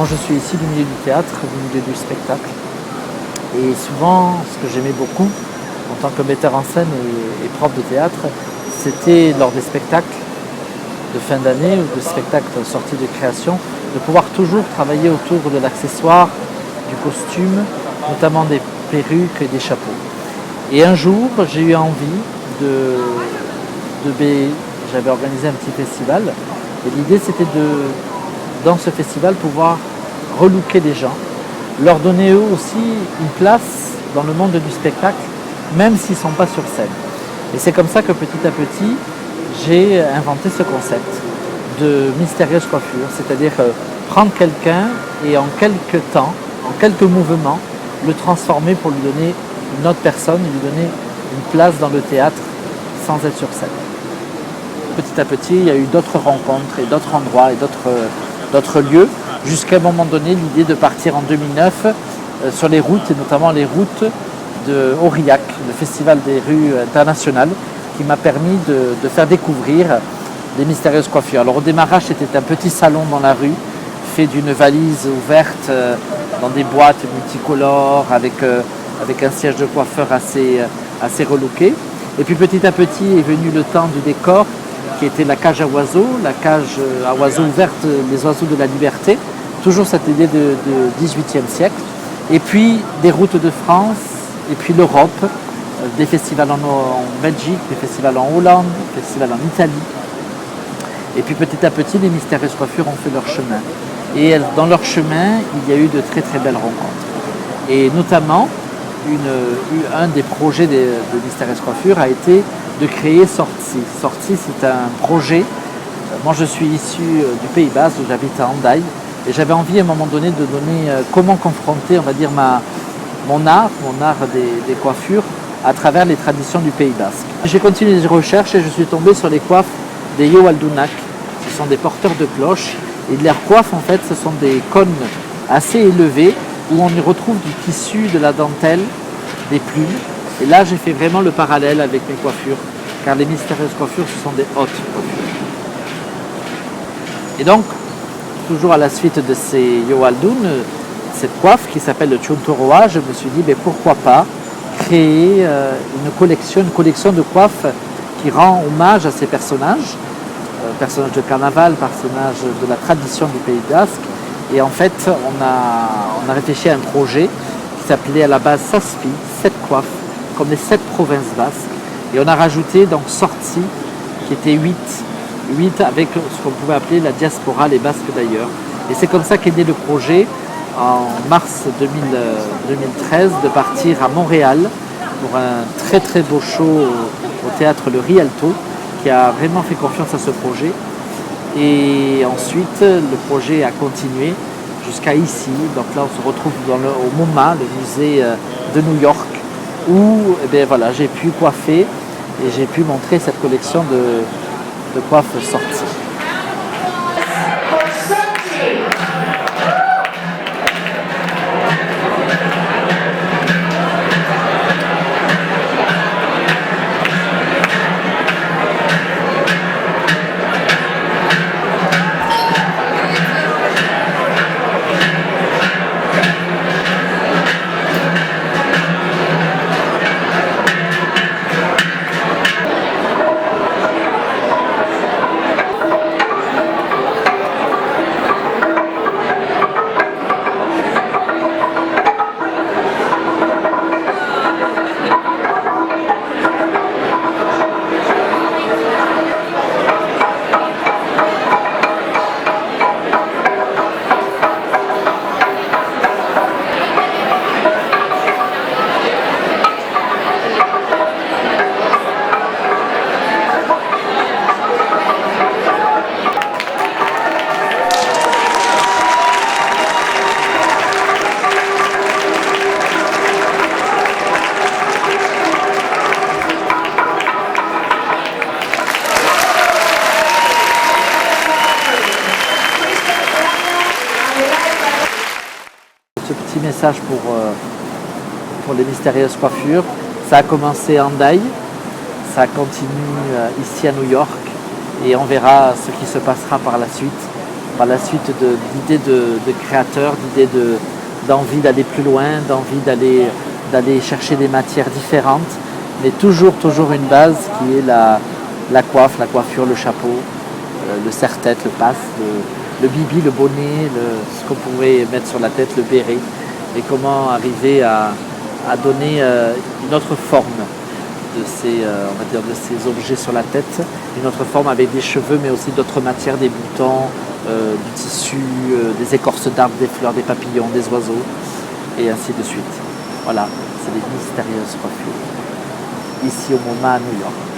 Moi, je suis ici du milieu du théâtre, du milieu du spectacle. Et souvent, ce que j'aimais beaucoup en tant que metteur en scène et prof de théâtre, c'était lors des spectacles de fin d'année ou de spectacles sortis de création, de pouvoir toujours travailler autour de l'accessoire, du costume, notamment des perruques et des chapeaux. Et un jour, j'ai eu envie j'avais organisé un petit festival, et l'idée c'était dans ce festival, pouvoir relooker les gens, leur donner eux aussi une place dans le monde du spectacle, même s'ils ne sont pas sur scène. Et c'est comme ça que petit à petit, j'ai inventé ce concept de mystérieuse coiffure, c'est-à-dire prendre quelqu'un et en quelques temps, en quelques mouvements, le transformer pour lui donner une autre personne, lui donner une place dans le théâtre sans être sur scène. Petit à petit, il y a eu d'autres rencontres et d'autres endroits et d'autres lieux, jusqu'à un moment donné, l'idée de partir en 2009 sur les routes, et notamment les routes de Aurillac, le festival des rues internationales, qui m'a permis de faire découvrir les mystérieuses coiffures. Alors au démarrage, c'était un petit salon dans la rue, fait d'une valise ouverte dans des boîtes multicolores, avec un siège de coiffeur assez relooké. Et puis petit à petit est venu le temps du décor, qui était la cage à oiseaux ouverte, les oiseaux de la liberté, toujours cette idée de 18e siècle. Et puis des routes de France, et puis l'Europe, des festivals en Belgique, des festivals en Hollande, des festivals en Italie. Et puis petit à petit, les mystérieuses coiffures ont fait leur chemin. Et dans leur chemin, il y a eu de très très belles rencontres. Et notamment, un des projets de Mystérieuses Coiffures a été de créer Sorti. Sorti, c'est un projet. Moi, je suis issu du Pays Basque, où j'habite à Hendaye, et j'avais envie à un moment donné de donner comment confronter, on va dire, mon art des coiffures à travers les traditions du Pays Basque. J'ai continué les recherches et je suis tombé sur les coiffes des Yoaldunak. Ce sont des porteurs de cloches, et de leurs coiffes, en fait, ce sont des cônes assez élevés, où on y retrouve du tissu, de la dentelle, des plumes. Et là, j'ai fait vraiment le parallèle avec mes coiffures, car les mystérieuses coiffures, ce sont des hautes coiffures. Et donc, toujours à la suite de ces Yoaldun, cette coiffe qui s'appelle le Chuntoroa, je me suis dit, pourquoi pas créer une collection de coiffes qui rend hommage à ces personnages de carnaval, personnages de la tradition du Pays Basque. Et en fait, on a réfléchi à un projet qui s'appelait à la base SASPI, 7 coiffes, comme les 7 provinces basques. Et on a rajouté donc Sorti, qui était 8 avec ce qu'on pouvait appeler la diaspora, les Basques d'ailleurs. Et c'est comme ça qu'est né le projet, en mars 2013, de partir à Montréal pour un très très beau show au théâtre Le Rialto, qui a vraiment fait confiance à ce projet. Et ensuite, le projet a continué jusqu'à ici. Donc là, on se retrouve au MoMA, le musée de New York, où j'ai pu coiffer et j'ai pu montrer cette collection de coiffes Sorties. Message pour les mystérieuses coiffures. Ça a commencé à Hendaye, ça continue ici à New York, et on verra ce qui se passera par la suite par la suite d'idées de créateurs, d'idées d'envie d'aller plus loin, d'envie d'aller chercher des matières différentes, mais toujours une base qui est la coiffe, la coiffure, le chapeau, le serre-tête, le passe, le bibi, le bonnet, ce qu'on pourrait mettre sur la tête, le béret, et comment arriver à donner une autre forme de ces objets sur la tête, une autre forme avec des cheveux, mais aussi d'autres matières, des boutons, du tissu, des écorces d'arbres, des fleurs, des papillons, des oiseaux, et ainsi de suite. Voilà, c'est des mystérieuses coiffures, ici au MoMA à New York.